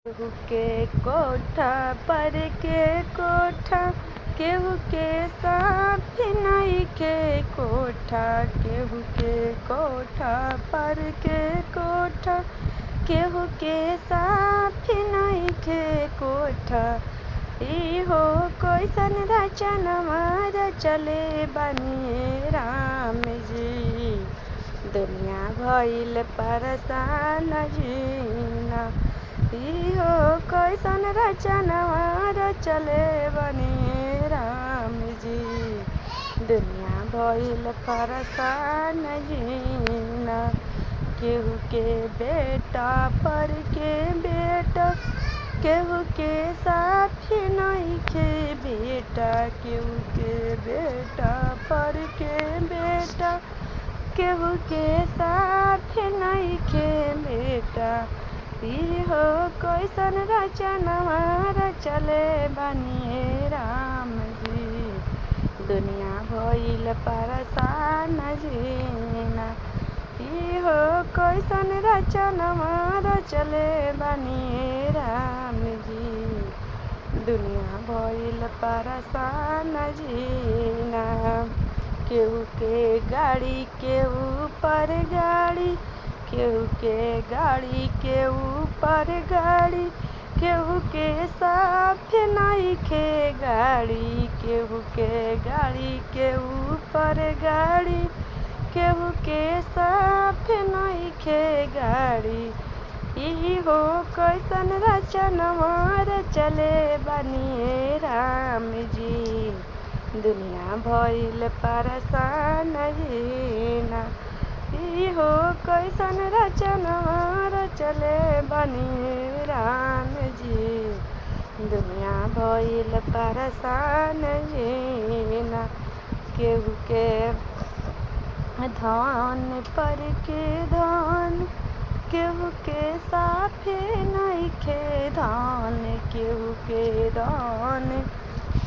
केहू के कोठा पर के कोठा, केहू के साथ नइखे कोठा। केहू के कोठा पर के कोठा, केहू के साथ नइखे कोठा। इहो कैसन रचनवा रचले बानी राम जी, दुनिया भइल परेशान जीना। इहो कैसन रचनवा रचले बानी राम जी, दुनिया भइल परेशान जीना। केहू के बेटा पर के बेटा, केहू के साथ नइखे बेटा। केहू के बेटा पर के बेटा, केहू के साथ नइखे बेटा। इहो कैसन रचनवा रचले बानी राम जी, दुनिया भइल परेशान जीना। इहो कैसन रचनवा रचले बानी राम जी, दुनिया भइल परेशान जीना। केहू के गाड़ी के ऊपर गाड़ी, केहू के गाड़ी के ऊपर गाड़ी, केहू के साथ नइखे गाड़ी। केहू के गाड़ी के ऊपर गाड़ी, केहू के साथ नइखे गाड़ी। इहो कैसन रचनवा रचले बानी राम जी, दुनिया भइल परेशान जीना। इहो कैसन रचनवा रचले बानी राम जी, दुनिया भइल परेशान जीना। केहू के धन पर के धन, केहू के साथे नइखे धन। केहू के धन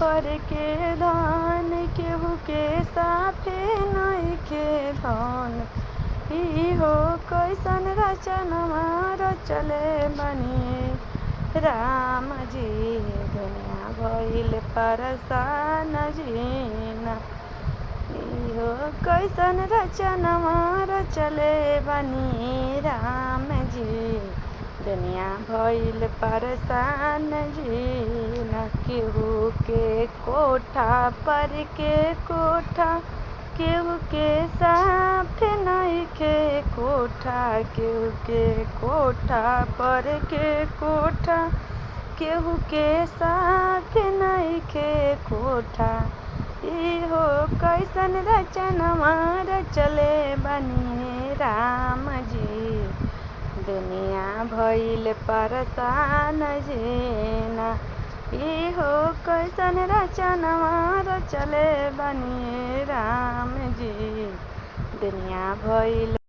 पर के धन, केहू के साथे नइखे धन। इहो कैसन रचनवा रचले बानी राम जी, दुनिया भइल परेशान जीना। इहो कैसन रचनवा रचले बानी राम जी, दुनिया भइल परेशान जीना। केहू के कोठा पर के कोठा, केहू के साथ नइखे कोठा। केहू के कोठा पर के कोठा, केहू के साथ नइखे कोठा। इहो कैसन रचनवा रचले बानी राम जी, दुनिया भइल परेशान जीना। इहो कैसन रचनवा रचले बानी राम जी, दुनिया भइल